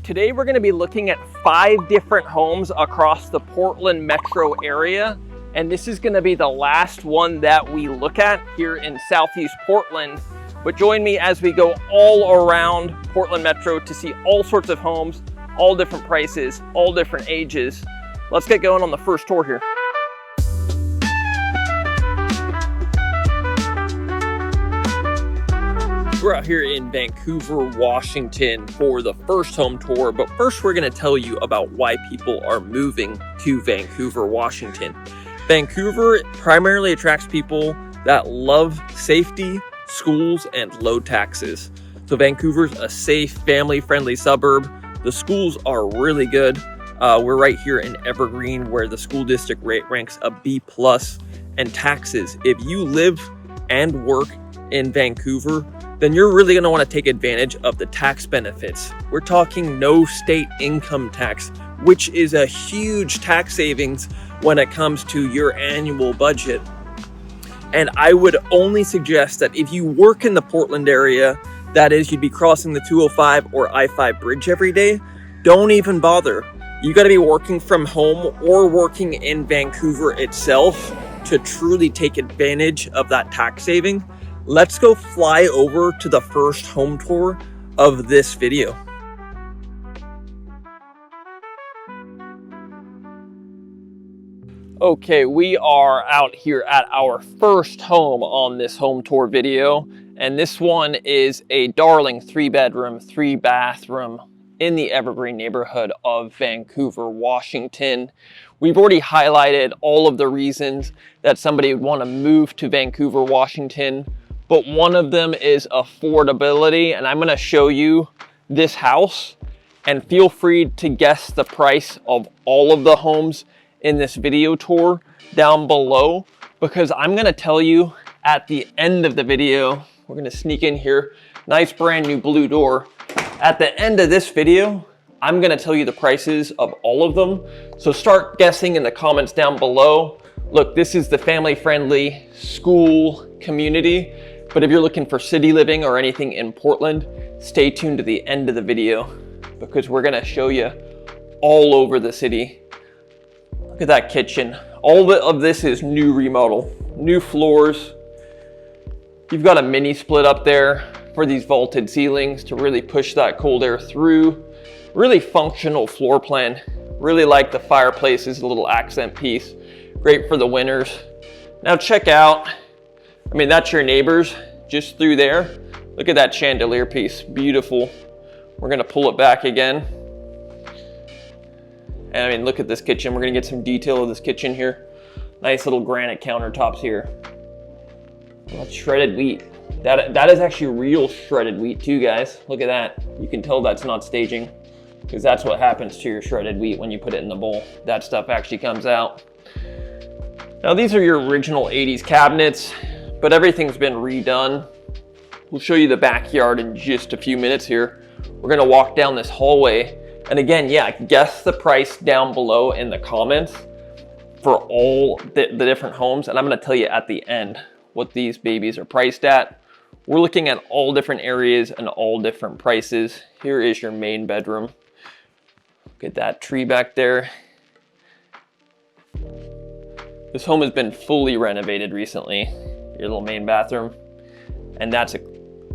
Today we're going to be looking at 5 different homes across the Portland metro area, and this is going to be the last one that we look at here in Southeast Portland. But join me as we go all around Portland metro to see all sorts of homes, all different prices, all different ages. Let's get going on the first tour here. We're out here in Vancouver, Washington for the first home tour, but first we're going to tell you about why people are moving to Vancouver, Washington. Vancouver primarily attracts people that love safety, schools, and low taxes. So Vancouver's a safe, family-friendly suburb. The schools are really good. We're right here in Evergreen, where the school district rate ranks a B+. And taxes, if you live and work in Vancouver, then you're really going to want to take advantage of the tax benefits. We're talking no state income tax, which is a huge tax savings when it comes to your annual budget. And I would only suggest that if you work in the Portland area, that is, you'd be crossing the 205 or I-5 bridge every day, don't even bother. You got to be working from home or working in Vancouver itself to truly take advantage of that tax saving. Let's go fly over to the first home tour of this video. Okay, we are out here at our first home on this home tour video, and this one is a darling 3-bedroom, 3-bathroom in the Evergreen neighborhood of Vancouver, Washington. We've already highlighted all of the reasons that somebody would want to move to Vancouver, Washington, but one of them is affordability, and I'm going to show you this house, and feel free to guess the price of all of the homes in this video tour down below, because I'm going to tell you at the end of the video. We're going to sneak in here, nice brand new blue door. At the end of this video, I'm going to tell you the prices of all of them, so start guessing in the comments down below. Look, this is the family-friendly school community, but if you're looking for city living or anything in Portland, stay tuned to the end of the video, because we're going to show you all over the city. Look at that kitchen. All of this is new remodel, new floors. You've got a mini split up there for these vaulted ceilings to really push that cold air through. Really functional floor plan. Really like the fireplace as a little accent piece. Great for the winters. Now check out, I mean, that's your neighbors just through there. Look at that chandelier piece, beautiful. We're gonna pull it back again. And I mean, look at this kitchen. We're gonna get some detail of this kitchen here. Nice little granite countertops here. That's shredded wheat. That is actually real shredded wheat too, guys. Look at that. You can tell that's not staging, because that's what happens to your shredded wheat when you put it in the bowl. That stuff actually comes out. Now these are your original 80s cabinets, but everything's been redone. We'll show you the backyard in just a few minutes here. We're gonna walk down this hallway. And again, yeah, guess the price down below in the comments for all the different homes. And I'm gonna tell you at the end what these babies are priced at. We're looking at all different areas and all different prices. Here is your main bedroom. Look at that tree back there. This home has been fully renovated recently. Your little main bathroom. And that's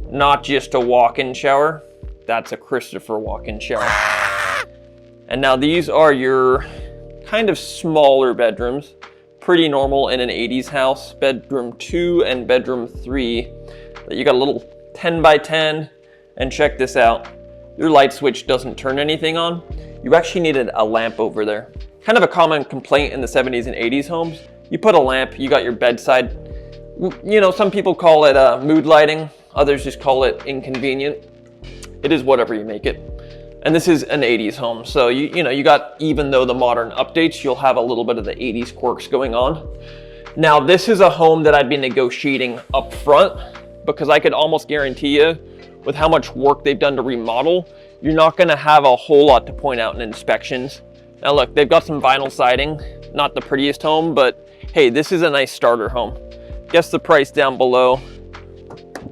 not just a walk-in shower, that's a Christopher walk-in shower. And now these are your kind of smaller bedrooms, pretty normal in an 80s house. Bedroom 2 and bedroom 3. You got a little 10 by 10, and check this out. Your light switch doesn't turn anything on. You actually needed a lamp over there. Kind of a common complaint in the 70s and 80s homes. You put a lamp, you got your bedside. You know, some people call it mood lighting, others just call it inconvenient. It is whatever you make it. And this is an 80s home, so you know, you got, even though the modern updates, you'll have a little bit of the 80s quirks going on. Now this is a home that I'd be negotiating up front, because I could almost guarantee you, with how much work they've done to remodel, you're not gonna have a whole lot to point out in inspections. Now look, they've got some vinyl siding, not the prettiest home, but hey, this is a nice starter home. Guess the price down below.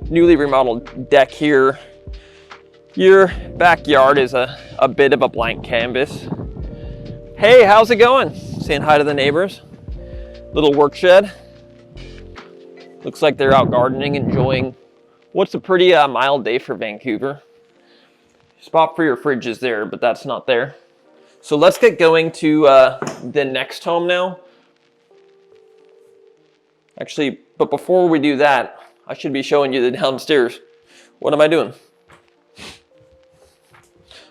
Newly remodeled deck here. Your backyard is a bit of a blank canvas. Hey, how's it going? Saying hi to the neighbors. Little work shed. Looks like they're out gardening, enjoying what's a pretty mild day for Vancouver. Spot for your fridge is there, but that's not there. So let's get going to the next home now. Actually, but before we do that, I should be showing you the downstairs. What am I doing?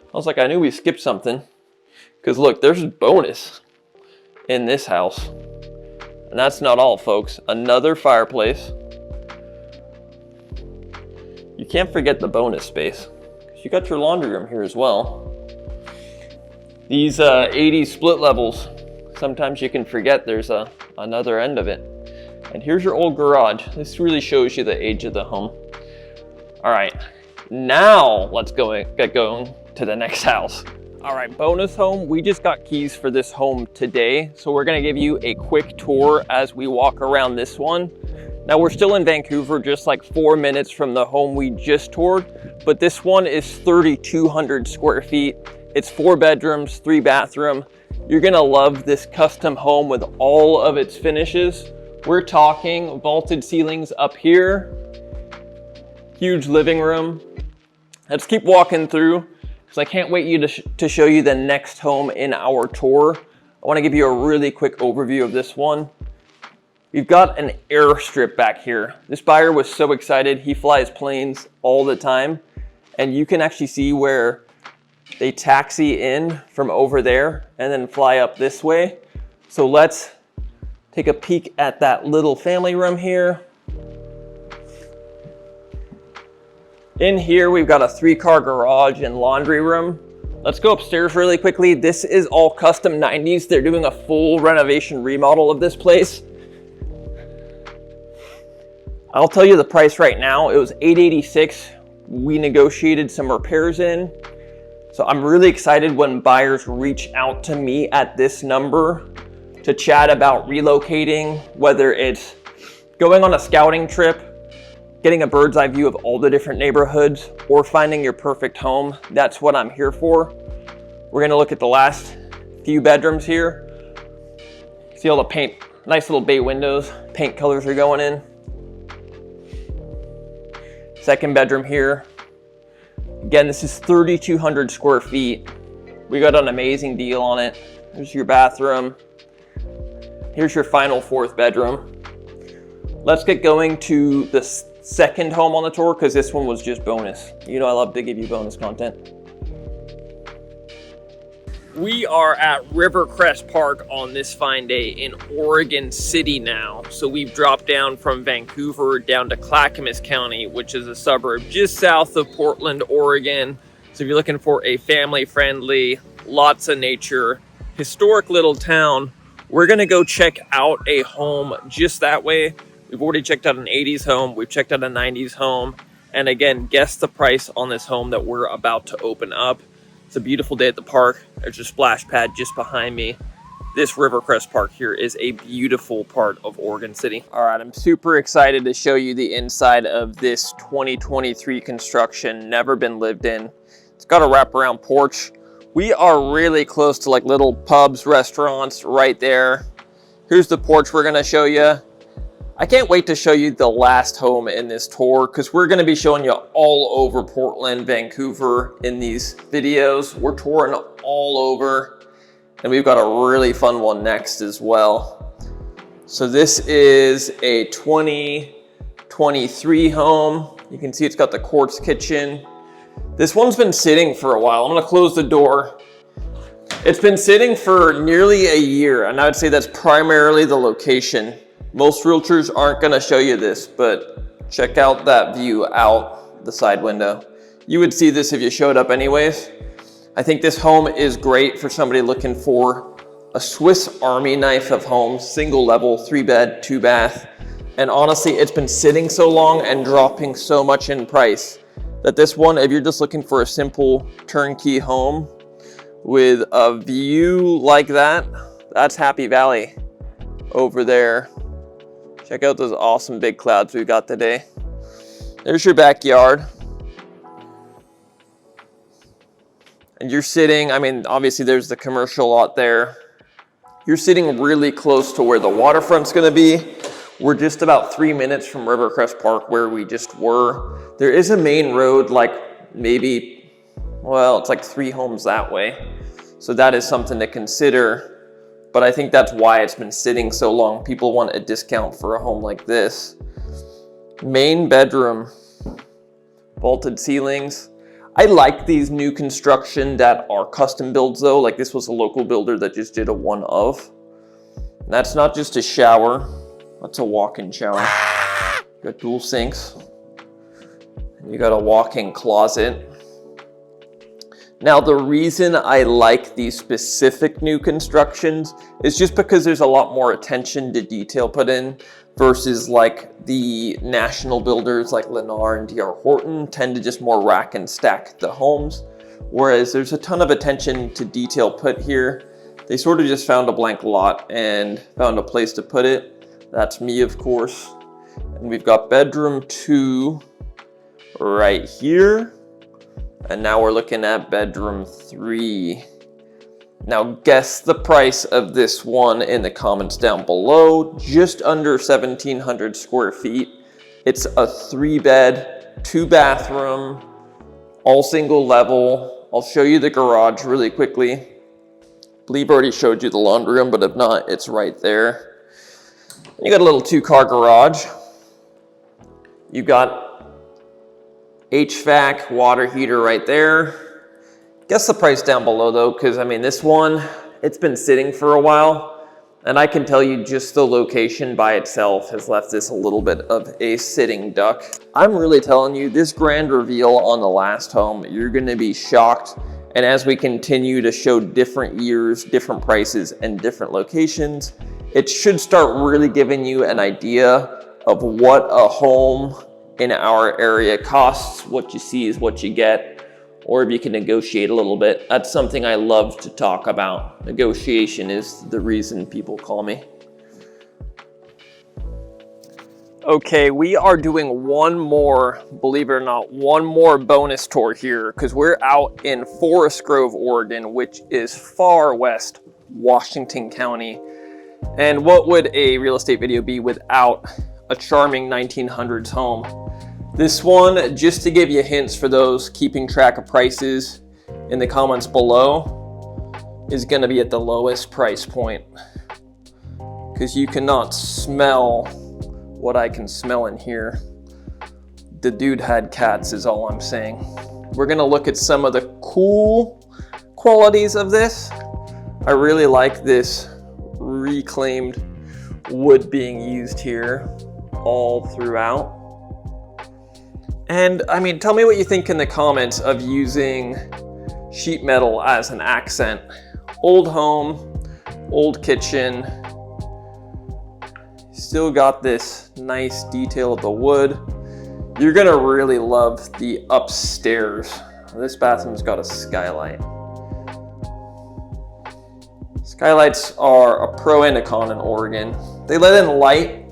I was like, I knew we skipped something. Because look, there's a bonus in this house. And that's not all, folks. Another fireplace. You can't forget the bonus space. Because you got your laundry room here as well. These 80s split levels, sometimes you can forget there's another end of it. And here's your old garage. This really shows you the age of the home. All right, now let's get going to the next house. All right, bonus home. We just got keys for this home today. So we're gonna give you a quick tour as we walk around this one. Now we're still in Vancouver, just like 4 minutes from the home we just toured, but this one is 3,200 square feet. It's 4 bedrooms, 3 bathroom. You're gonna love this custom home with all of its finishes. We're talking vaulted ceilings up here, huge living room. Let's keep walking through, because I can't wait to show you the next home in our tour. I want to give you a really quick overview of this one. We've got an airstrip back here. This buyer was so excited. He flies planes all the time, and you can actually see where they taxi in from over there and then fly up this way. So let's take a peek at that little family room here. In here, we've got a 3-car garage and laundry room. Let's go upstairs really quickly. This is all custom 90s. They're doing a full renovation remodel of this place. I'll tell you the price right now. It was $886. We negotiated some repairs in. So I'm really excited when buyers reach out to me at this number to chat about relocating, whether it's going on a scouting trip, getting a bird's eye view of all the different neighborhoods, or finding your perfect home. That's what I'm here for. We're gonna look at the last few bedrooms here. See all the paint, nice little bay windows, paint colors are going in. Second bedroom here. Again, this is 3,200 square feet. We got an amazing deal on it. Here's your bathroom. Here's your final 4th bedroom. Let's get going to the second home on the tour, because this one was just bonus. You know I love to give you bonus content. We are at Rivercrest Park on this fine day in Oregon City now. So we've dropped down from Vancouver down to Clackamas County, which is a suburb just south of Portland, Oregon. So if you're looking for a family-friendly, lots of nature, historic little town, we're gonna go check out a home just that way. We've already checked out an 80s home, we've checked out a 90s home, and again, guess the price on this home that we're about to open up. It's a beautiful day at the park. There's a splash pad just behind me. This Rivercrest Park here is a beautiful part of Oregon City. All right, I'm super excited to show you the inside of this 2023 construction, never been lived in. It's got a wraparound porch. We are really close to like little pubs, restaurants right there. Here's the porch we're gonna show you. I can't wait to show you the last home in this tour, because we're going to be showing you all over Portland, Vancouver in these videos. We're touring all over, and we've got a really fun one next as well. So this is a 2023 home. You can see it's got the quartz kitchen. This one's been sitting for a while. I'm going to close the door. It's been sitting for nearly a year, and I would say that's primarily the location. Most realtors aren't gonna show you this, but check out that view out the side window. You would see this if you showed up anyways. I think this home is great for somebody looking for a Swiss Army knife of homes, single level, 3-bed, 2-bath. And honestly, it's been sitting so long and dropping so much in price that this one, if you're just looking for a simple turnkey home with a view like that, that's Happy Valley over there. Check out those awesome big clouds we've got today. There's your backyard. And you're sitting, I mean, obviously there's the commercial lot there. You're sitting really close to where the waterfront's gonna be. We're just about 3 minutes from Rivercrest Park where we just were. There is a main road, like maybe, well, it's like 3 homes that way. So that is something to consider. But I think that's why it's been sitting so long. People want a discount for a home like this. Main bedroom, vaulted ceilings. I like these new construction that are custom builds though. Like this was a local builder that just did a one of. And that's not just a shower, that's a walk-in shower. Got dual sinks. And you got a walk-in closet. Now, the reason I like these specific new constructions is just because there's a lot more attention to detail put in versus like the national builders like Lennar and D.R. Horton tend to just more rack and stack the homes. Whereas there's a ton of attention to detail put here. They sort of just found a blank lot and found a place to put it. That's me, of course. And we've got bedroom 2 right here. And now we're looking at bedroom 3. Now guess the price of this one in the comments down below. Just under 1,700 square feet. It's a 3-bed, 2-bathroom, all single level. I'll show you the garage really quickly. I believe I already showed you the laundry room, but if not, it's right there. You got a little 2-car garage. You got HVAC, water heater right there. Guess the price down below though, because I mean this one, it's been sitting for a while, and I can tell you just the location by itself has left this a little bit of a sitting duck. I'm really telling you, this grand reveal on the last home, you're gonna be shocked. And as we continue to show different years, different prices, and different locations, it should start really giving you an idea of what a home in our area costs. What you see is what you get, or if you can negotiate a little bit. That's something I love to talk about. Negotiation is the reason people call me. Okay, we are doing one more, believe it or not, one more bonus tour here because we're out in Forest Grove, Oregon, which is far west Washington County. And what would a real estate video be without a charming 1900s home? This one, just to give you hints for those keeping track of prices in the comments below, is gonna be at the lowest price point. Because you cannot smell what I can smell in here. The dude had cats is all I'm saying. We're gonna look at some of the cool qualities of this. I really like this reclaimed wood being used here all throughout. And I mean, tell me what you think in the comments of using sheet metal as an accent. Old home, old kitchen, still got this nice detail of the wood. You're gonna really love the upstairs. This bathroom's got a skylight. Skylights are a pro and a con in Oregon. They let in light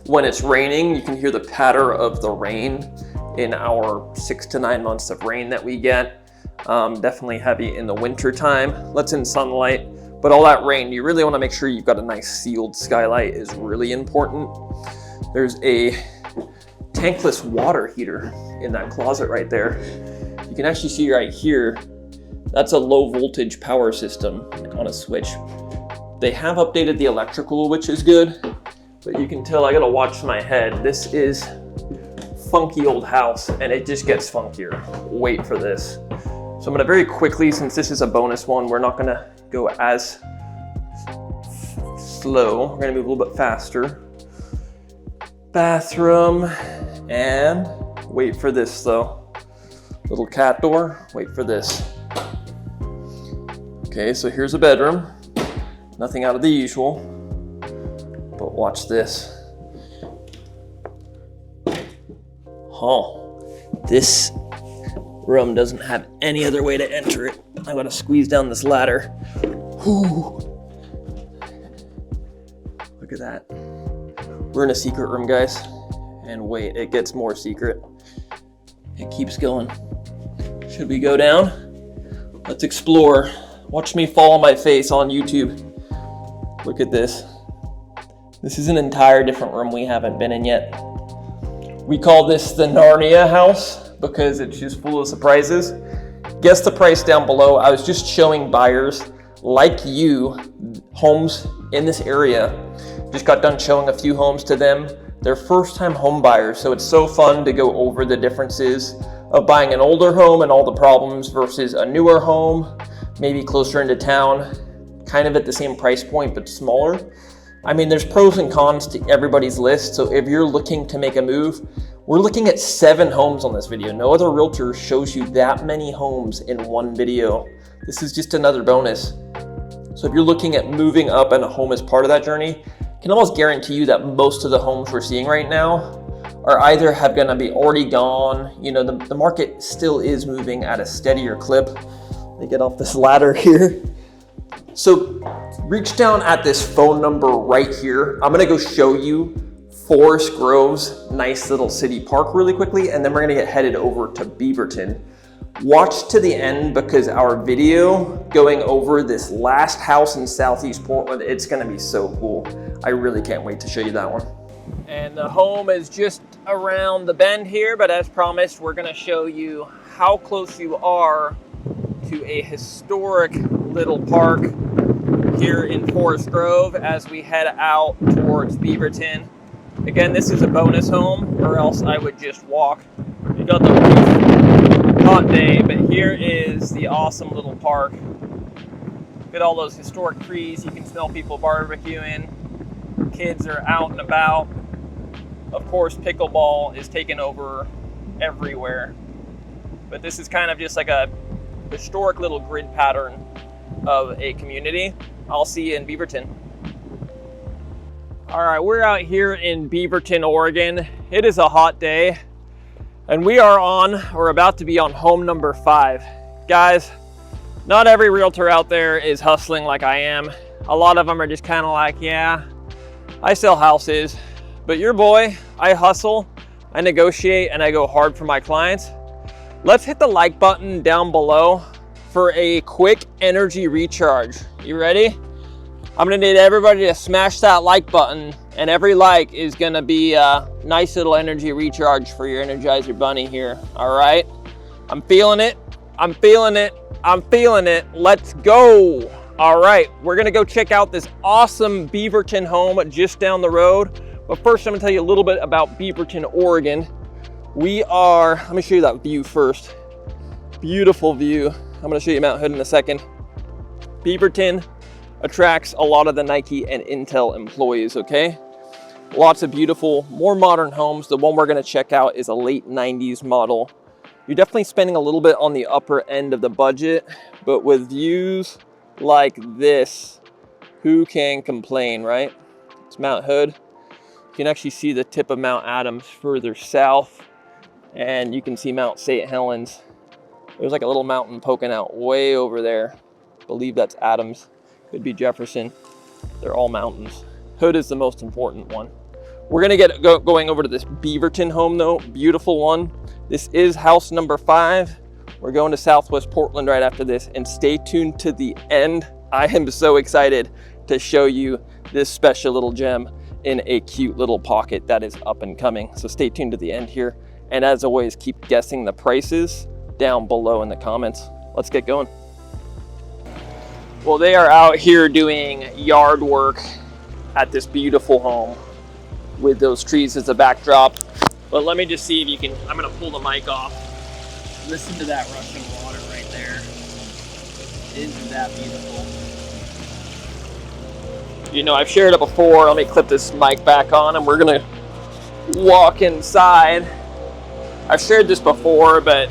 when it's raining. You can hear the patter of the rain in our 6 to 9 months of rain that we get. Definitely heavy in the winter time. Lets in sunlight, but all that rain, you really want to make sure you've got a nice sealed skylight is really important. There's a tankless water heater in that closet right there. You can actually see right here, that's a low voltage power system on a switch. They have updated the electrical, which is good. But you can tell I gotta watch my head. This is funky old house and it just gets funkier. Wait for this. So I'm gonna very quickly, since this is a bonus one, we're not gonna go as slow. We're gonna move a little bit faster. Bathroom, and wait for this though. Little cat door, wait for this. Okay, so here's a bedroom. Nothing out of the usual. But watch this. Oh, this room doesn't have any other way to enter it. I gotta squeeze down this ladder. Whew. Look at that. We're in a secret room, guys. And wait, it gets more secret. It keeps going. Should we go down? Let's explore. Watch me fall on my face on YouTube. Look at this. This is an entire different room we haven't been in yet. We call this the Narnia house because it's just full of surprises. Guess the price down below. I was just showing buyers like you homes in this area. Just got done showing a few homes to them. They're first-time home buyers, so it's so fun to go over the differences of buying an older home and all the problems versus a newer home, maybe closer into town, kind of at the same price point but smaller. I mean, there's pros and cons to everybody's list, so if you're looking to make a move, we're looking at 7 homes on this video. No other realtor shows you that many homes in one video. This is just another bonus. So if you're looking at moving up and a home is part of that journey, I can almost guarantee you that most of the homes we're seeing right now are either gonna be already gone. You know, the market still is moving at a steadier clip. Let me get off this ladder here. So reach down at this phone number right here. I'm gonna go show you Forest Grove's nice little city park really quickly, and then we're gonna get headed over to Beaverton. Watch to the end because our video going over this last house in Southeast Portland, it's gonna be so cool. I really can't wait to show you that one. And the home is just around the bend here, but as promised, we're gonna show you how close you are to a historic little park here in Forest Grove as we head out towards Beaverton. Again, this is a bonus home, or else I would just walk. We got the roof, hot day, but here is the awesome little park. Look at all those historic trees. You can smell people barbecuing. Kids are out and about. Of course, pickleball is taken over everywhere. But this is kind of just like a historic little grid pattern of a community. I'll see you in Beaverton. All right, we're out here in Beaverton, Oregon. It is a hot day, and we are on, or about to be on home number 5. Guys, not every realtor out there is hustling like I am. A lot of them are just kind of like, yeah, I sell houses, but your boy, I hustle, I negotiate, and I go hard for my clients. Let's hit the like button down below for a quick energy recharge. You ready? I'm gonna need everybody to smash that like button, and every like is gonna be a nice little energy recharge for your Energizer Bunny here, all right? I'm feeling it, I'm feeling it, I'm feeling it. Let's go. All right, we're gonna go check out this awesome Beaverton home just down the road. But first, I'm gonna tell you a little bit about Beaverton, Oregon. Let me show you that view first. Beautiful view. I'm gonna show you Mount Hood in a second. Beaverton attracts a lot of the Nike and Intel employees, okay? Lots of beautiful, more modern homes. The one we're gonna check out is a late 90s model. You're definitely spending a little bit on the upper end of the budget, but with views like this, who can complain, right? It's Mount Hood. You can actually see the tip of Mount Adams further south, and you can see Mount St. Helens. There's like a little mountain poking out way over there. I believe that's Adams. Could be Jefferson. They're all mountains. Hood is the most important one. We're gonna get going over to this Beaverton home though. Beautiful one. This is house number 5. We're going to Southwest Portland right after this, and stay tuned to the end. I am so excited to show you this special little gem in a cute little pocket that is up and coming. So stay tuned to the end here. And as always, keep guessing the prices down below in the comments. Let's get going. Well, they are out here doing yard work at this beautiful home with those trees as a backdrop. But let me just see if you can, I'm gonna pull the mic off. Listen to that rushing water right there. Isn't that beautiful? You know, I've shared it before. Let me clip this mic back on and we're gonna walk inside. I've shared this before, but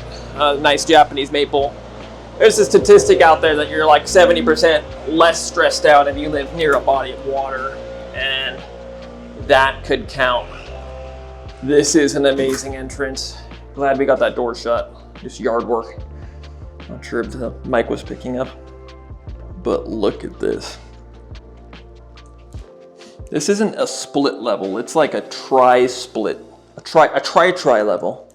nice Japanese maple. There's a statistic out there that you're like 70% less stressed out if you live near a body of water, and that could count. This is an amazing entrance. Glad we got that door shut. Just yard work. Not sure if the mic was picking up, but look at this. This isn't a split level. It's like a tri-split, a tri level.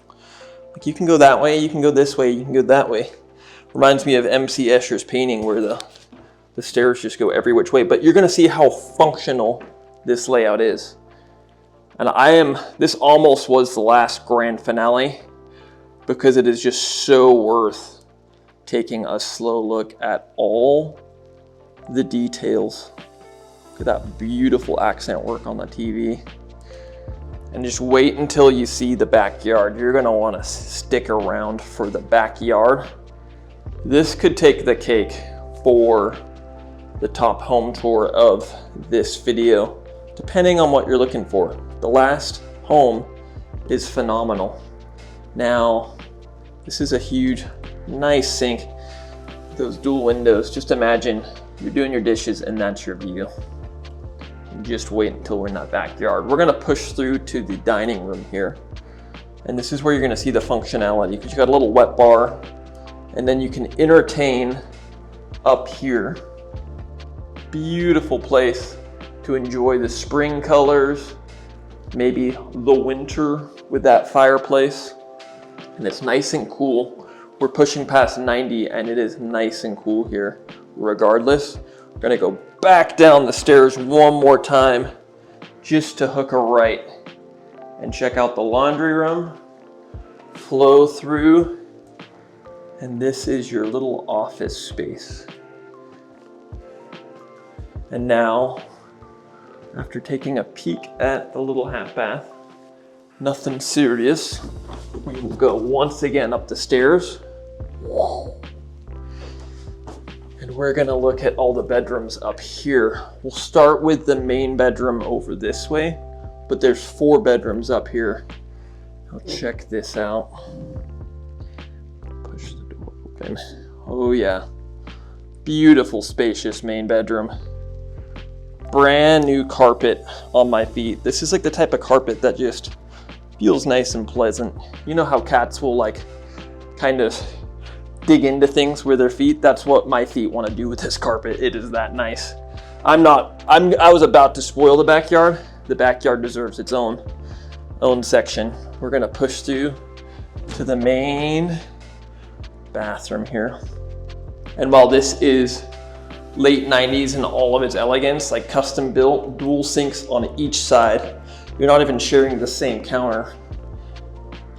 Like you can go that way, you can go this way, you can go that way. Reminds me of MC Escher's painting where the stairs just go every which way, but you're gonna see how functional this layout is. And this almost was the last grand finale because it is just so worth taking a slow look at all the details. Look at that beautiful accent work on the TV. And just wait until you see the backyard. You're gonna wanna stick around for the backyard. This could take the cake for the top home tour of this video, depending on what you're looking for. The last home is phenomenal. Now, this is a huge, nice sink. Those dual windows, just imagine you're doing your dishes and that's your view. Just wait until we're in that backyard. We're gonna push through to the dining room here. And this is where you're gonna see the functionality because you got a little wet bar and then you can entertain up here. Beautiful place to enjoy the spring colors, maybe the winter with that fireplace. And it's nice and cool. We're pushing past 90 and it is nice and cool here. Regardless, we're gonna go back down the stairs one more time just to hook a right and check out the laundry room, flow through, and this is your little office space. And now, after taking a peek at the little half bath, nothing serious, we will go once again up the stairs. And we're gonna look at all the bedrooms up here. We'll start with the main bedroom over this way, but there's 4 bedrooms up here. I'll check this out. Push the door open. Oh yeah, beautiful spacious main bedroom. Brand new carpet on my feet. This is like the type of carpet that just feels nice and pleasant. You know how cats will like kind of dig into things with their feet? That's what my feet want to do with this carpet. It is that nice. I was about to spoil the backyard. The backyard deserves its own section. We're gonna push through to the main bathroom here. And while this is late 90s in all of its elegance, like custom built, dual sinks on each side, you're not even sharing the same counter.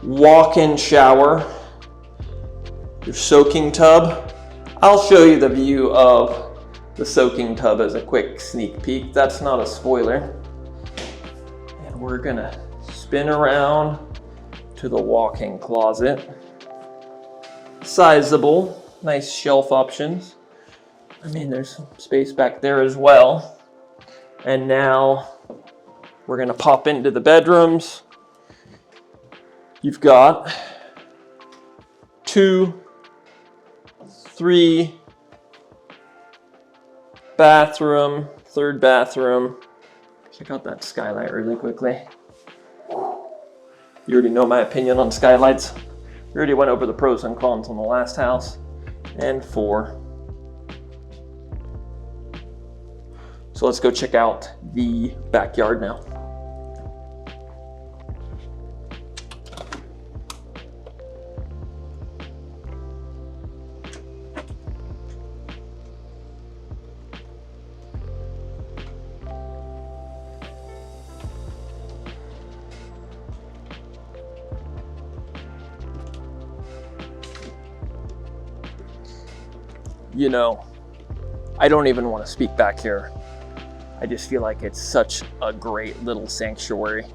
Walk-in shower, your soaking tub. I'll show you the view of the soaking tub as a quick sneak peek. That's not a spoiler. And we're gonna spin around to the walk-in closet. Sizable, nice shelf options. I mean, there's some space back there as well. And now we're gonna pop into the bedrooms. You've got 2, 3 bathroom, 3rd bathroom. Check out that skylight really quickly. You already know my opinion on skylights. We already went over the pros and cons on the last house. And 4. So let's go check out the backyard now. You know, I don't even want to speak back here. I just feel like it's such a great little sanctuary.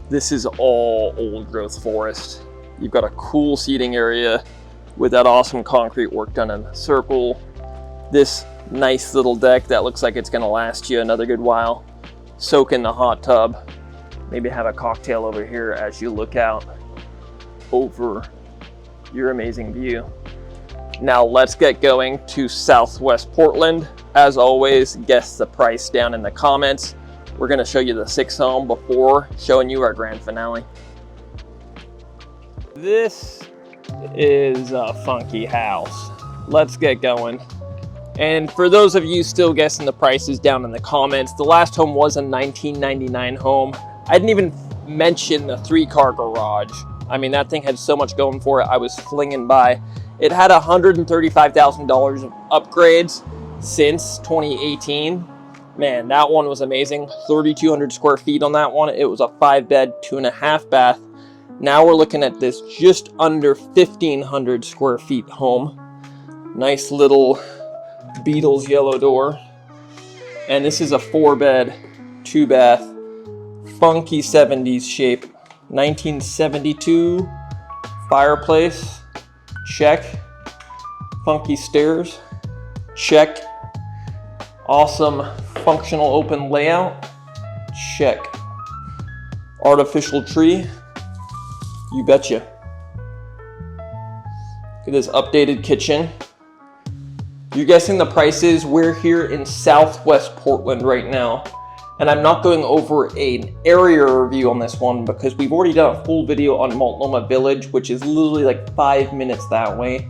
This is all old growth forest. You've got a cool seating area with that awesome concrete work done in a circle. This nice little deck that looks like it's gonna last you another good while. Soak in the hot tub. Maybe have a cocktail over here as you look out over your amazing view. Now let's get going to Southwest Portland. As always, guess the price down in the comments. We're gonna show you the 6 home before showing you our grand finale. This is a funky house. Let's get going. And for those of you still guessing the prices down in the comments, the last home was a 1999 home. I didn't even mention the 3-car garage. I mean, that thing had so much going for it. I was flinging by. It had $135,000 of upgrades since 2018. Man, that one was amazing. 3,200 square feet on that one. It was a 5-bed, 2.5 bath. Now we're looking at this just under 1,500 square feet home. Nice little Beatles yellow door. And this is a 4-bed, 2-bath, funky 70s shape. 1972 fireplace, check. Funky stairs, check. Awesome functional open layout, check. Artificial tree, you betcha. Look at this updated kitchen. You're guessing the prices. We're here in Southwest Portland right now. And I'm not going over an area review on this one because we've already done a full video on Multnomah Village, which is literally like 5 minutes that way.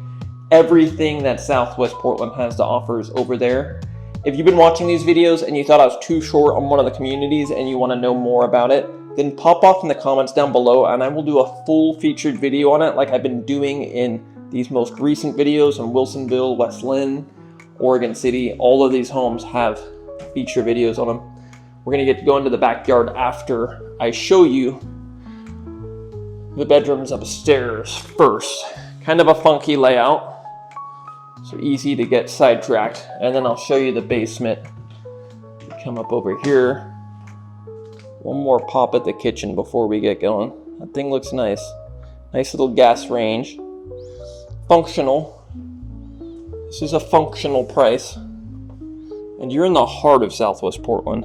Everything that Southwest Portland has to offer is over there. If you've been watching these videos and you thought I was too short on one of the communities and you want to know more about it, then pop off in the comments down below and I will do a full featured video on it like I've been doing in these most recent videos on Wilsonville, West Lynn, Oregon City. All of these homes have feature videos on them. We're going to get to go into the backyard after I show you the bedrooms upstairs first. Kind of a funky layout, so easy to get sidetracked. And then I'll show you the basement. Come up over here. One more pop at the kitchen before we get going. That thing looks nice. Nice little gas range. Functional. This is a functional price. And you're in the heart of Southwest Portland.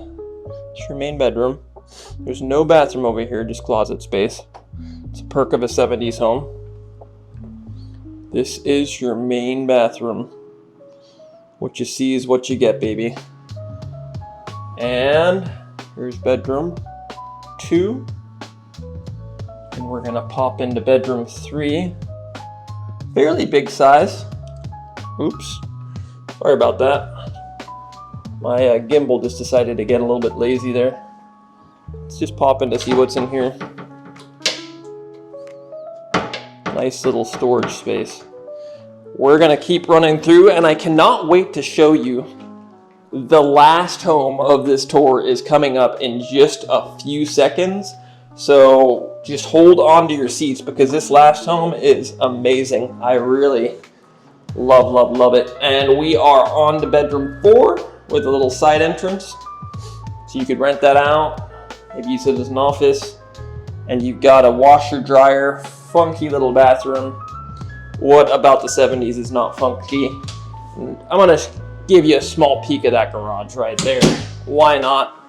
It's your main bedroom. There's no bathroom over here, just closet space. It's a perk of a 70s home. This is your main bathroom. What you see is what you get, baby. And here's bedroom 2. And we're gonna pop into bedroom 3. Fairly big size. Oops, sorry about that. My gimbal just decided to get a little bit lazy there. Let's just pop in to see what's in here. Nice little storage space. We're gonna keep running through and I cannot wait to show you the last home of this tour is coming up in just a few seconds. So just hold on to your seats because this last home is amazing. I really love it. And we are on to bedroom 4 with a little side entrance. So you could rent that out, maybe use it as an office. And you've got a washer dryer, funky little bathroom. What about the 70s is not funky? And I'm gonna give you a small peek of that garage right there. Why not?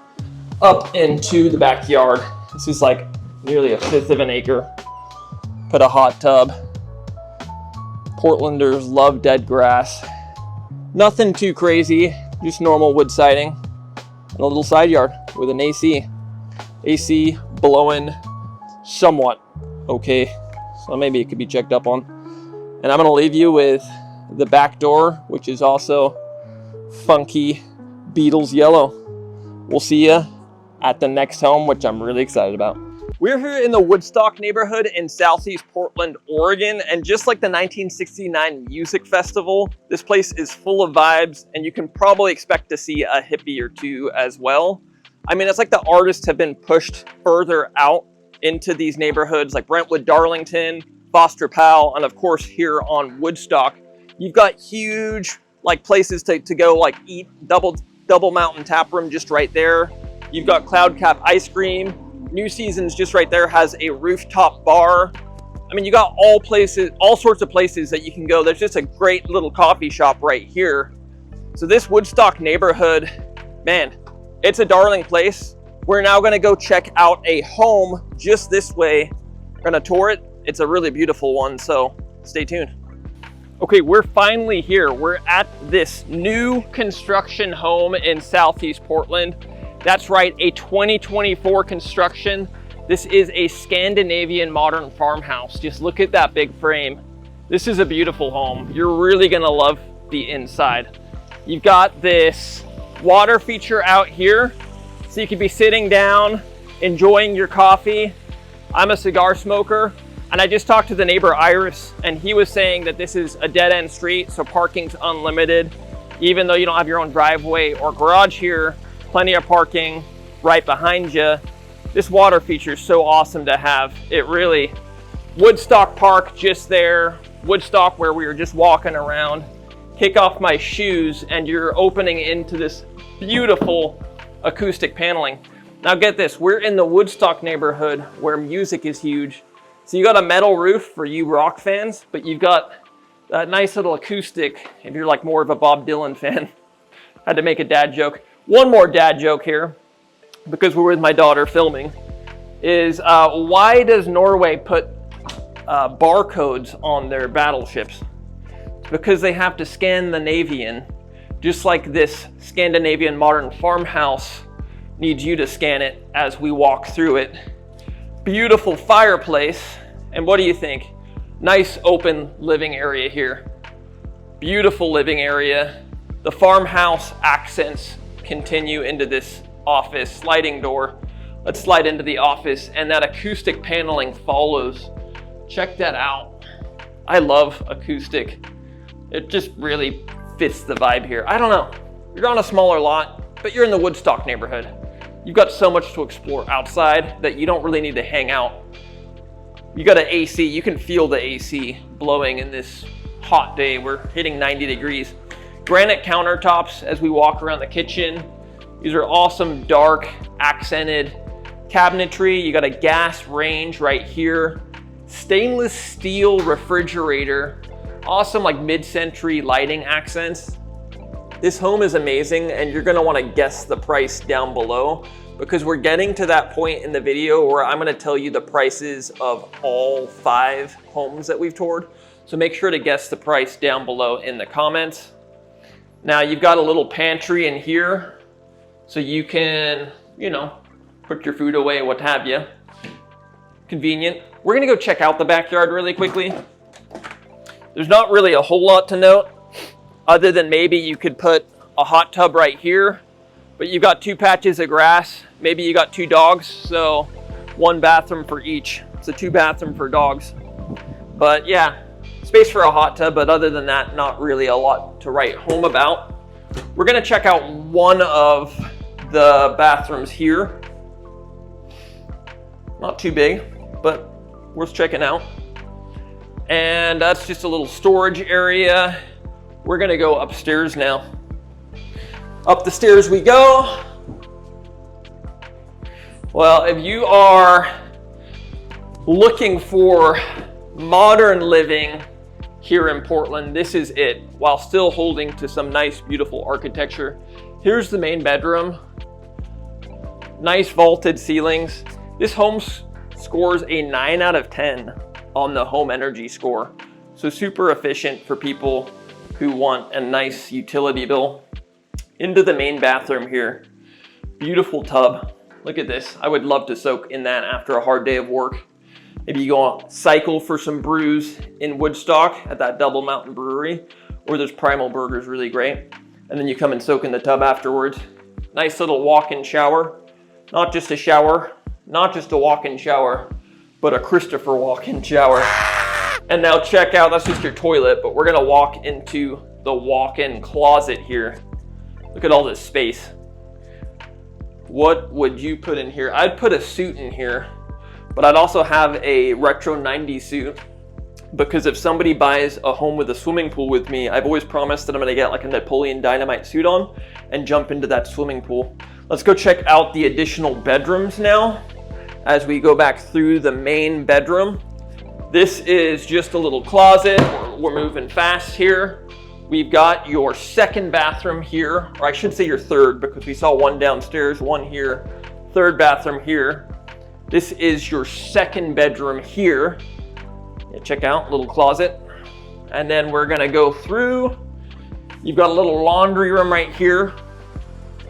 Up into the backyard. This is like nearly 1/5 of an acre. Put a hot tub. Portlanders love dead grass. Nothing too crazy, just normal wood siding. And a little side yard with an AC. AC blowing somewhat okay. So maybe it could be checked up on. And I'm gonna leave you with the back door, which is also funky Beatles yellow. We'll see you at the next home, which I'm really excited about. We're here in the Woodstock neighborhood in Southeast Portland, Oregon. And just like the 1969 Music Festival, this place is full of vibes and you can probably expect to see a hippie or two as well. I mean, it's like the artists have been pushed further out into these neighborhoods like Brentwood, Darlington, Foster Powell, and of course here on Woodstock. You've got huge like places to go like eat, double mountain tap room just right there. You've got Cloud Cap ice cream. New Seasons just right there has a rooftop bar. I mean, you got all sorts of places that you can go. There's just a great little coffee shop right here. So this Woodstock neighborhood, man, it's a darling place. We're now gonna go check out a home just this way. We're gonna tour it. It's a really beautiful one, so stay tuned. Okay, we're finally here. We're at this new construction home in Southeast Portland. That's right, a 2024 construction. This is a Scandinavian modern farmhouse. Just look at that big frame. This is a beautiful home. You're really gonna love the inside. You've got this water feature out here, so you could be sitting down, enjoying your coffee. I'm a cigar smoker, And I just talked to the neighbor Iris, and he was saying that this is a dead-end street, so parking's unlimited. Even though you don't have your own driveway or garage here, plenty of parking right behind you. This water feature is so awesome to have. It really, Woodstock Park just there, Woodstock where we were just walking around. Kick off my shoes and you're opening into this beautiful acoustic paneling. Now get this, we're in the Woodstock neighborhood where music is huge. So you got a metal roof for you rock fans, but you've got that nice little acoustic if you're like more of a Bob Dylan fan. Had to make a dad joke. One more dad joke here, because we're with my daughter filming, is why does Norway put barcodes on their battleships? Because they have to scan the Navian, just like this Scandinavian modern farmhouse needs you to scan it as we walk through it. Beautiful fireplace, and what do you think? Nice open living area here. Beautiful living area. The farmhouse accents continue into this office, sliding door. Let's slide into the office, and that acoustic paneling follows. Check that out. I love acoustic. It just really fits the vibe here. I don't know, you're on a smaller lot, but you're in the Woodstock neighborhood. You've got so much to explore outside that you don't really need to hang out. You got an AC, you can feel the AC blowing in this hot day. We're hitting 90 degrees. Granite countertops as we walk around the kitchen. These are awesome, dark, accented cabinetry. You got a gas range right here. Stainless steel refrigerator. Awesome, like mid-century lighting accents. This home is amazing, and you're gonna wanna guess the price down below, because we're getting to that point in the video where I'm gonna tell you the prices of all 5 homes that we've toured. So make sure to guess the price down below in the comments. Now you've got a little pantry in here, so you can, you know, put your food away, what have you. Convenient. We're gonna go check out the backyard really quickly. There's not really a whole lot to note, other than maybe you could put a hot tub right here, but you've got 2 patches of grass. Maybe you got 2 dogs, so 1 bathroom for each. It's a 2 bathroom for dogs. But yeah, space for a hot tub, but other than that, not really a lot to write home about. We're gonna check out one of the bathrooms here. Not too big, but worth checking out. And that's just a little storage area. We're gonna go upstairs now. Up the stairs we go. Well, if you are looking for modern living here in Portland, this is it, while still holding to some nice, beautiful architecture. Here's the main bedroom. Nice vaulted ceilings. This home scores a 9 out of 10 on the home energy score. So super efficient for people who want a nice utility bill. Into the main bathroom here. Beautiful tub. Look at this. I would love to soak in that after a hard day of work. Maybe you go on cycle for some brews in Woodstock at that Double Mountain Brewery, or there's Primal Burgers, really great. And then you come and soak in the tub afterwards. Nice little walk-in shower. Not just a shower, not just a walk-in shower, but a Christopher walk-in shower. And now check out, that's just your toilet, but we're gonna walk into the walk-in closet here. Look at all this space. What would you put in here? I'd put a suit in here, but I'd also have a retro 90s suit, because if somebody buys a home with a swimming pool with me, I've always promised that I'm gonna get like a Napoleon Dynamite suit on and jump into that swimming pool. Let's go check out the additional bedrooms now as we go back through the main bedroom. This is just a little closet. We're moving fast here. We've got your 2nd bathroom here, or I should say your 3rd, because we saw 1 downstairs, 1 here, 3rd bathroom here. This is your 2nd bedroom here. Yeah, check out, little closet. And then we're gonna go through. You've got a little laundry room right here.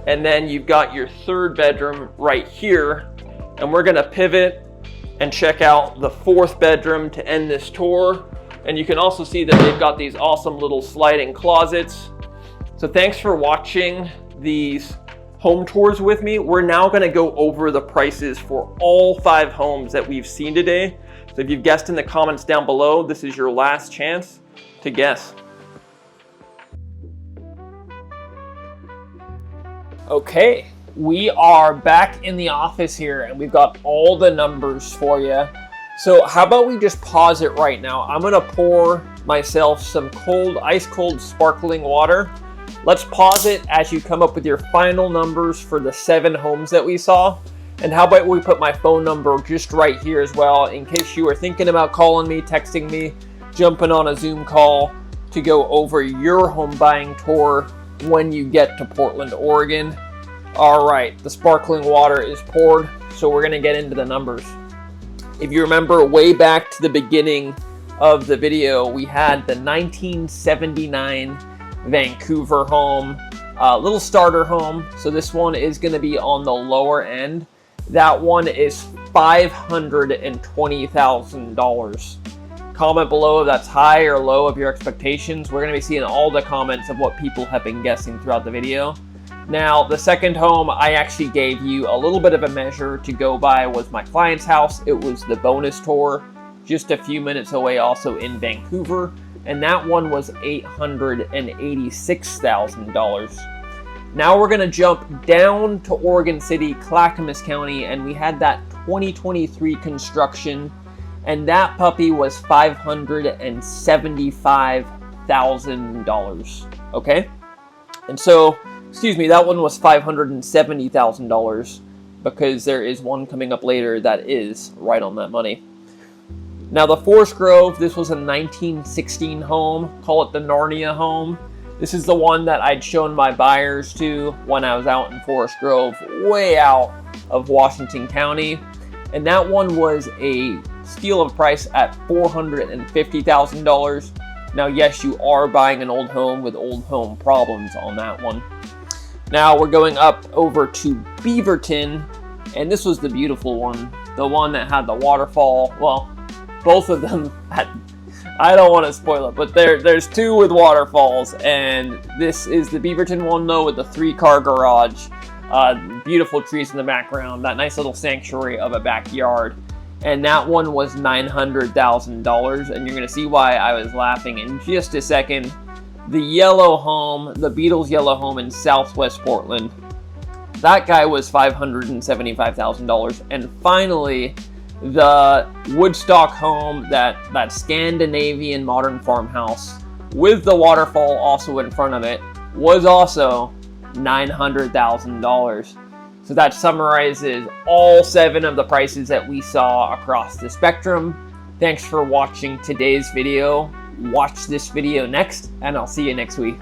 And then you've got your 3rd bedroom right here. And we're gonna pivot and check out the 4th bedroom to end this tour. And you can also see that they've got these awesome little sliding closets. So thanks for watching these home tours with me. We're now gonna go over the prices for all 5 homes that we've seen today, So if you've guessed in the comments down below, this is your last chance to guess. Okay, we are back in the office here and we've got all the numbers for you. So how about we just pause it right now? I'm gonna pour myself some cold, ice cold sparkling water. Let's pause it as you come up with your final numbers for the 7 homes that we saw. And how about we put my phone number just right here as well, in case you were thinking about calling me, texting me, jumping on a Zoom call to go over your home buying tour when you get to Portland, Oregon. All right, the sparkling water is poured, so we're gonna get into the numbers. If you remember way back to the beginning of the video, we had the 1979 Vancouver home, little starter home. So this one is gonna be on the lower end. That one is $520,000. Comment below if that's high or low of your expectations. We're gonna be seeing all the comments of what people have been guessing throughout the video. Now, the second home I actually gave you a little bit of a measure to go by was my client's house. It was the bonus tour, just a few minutes away, also in Vancouver. And that one was $886,000. Now we're gonna jump down to Oregon City, Clackamas County, and we had that 2023 construction, and that puppy was $575,000, okay? And so, excuse me, that one was $570,000 because there is one coming up later that is right on that money. Now the Forest Grove, this was a 1916 home, call it the Narnia home. This is the one that I'd shown my buyers to when I was out in Forest Grove, way out of Washington County. And that one was a steal of price at $450,000. Now, yes, you are buying an old home with old home problems on that one. Now we're going up over to Beaverton, and this was the beautiful one, the one that had the waterfall. Well, both of them had, I don't want to spoil it, but there's 2 with waterfalls, and this is the Beaverton one though with the 3-car garage, beautiful trees in the background, that nice little sanctuary of a backyard, and that one was $900,000, and you're gonna see why I was laughing in just a second. The yellow home, the Beatles yellow home in Southwest Portland, that guy was $575,000, and finally, the Woodstock home, that Scandinavian modern farmhouse with the waterfall also in front of it, was also $900,000. So that summarizes all 7 of the prices that we saw across the spectrum. Thanks for watching today's video. Watch this video next, and I'll see you next week.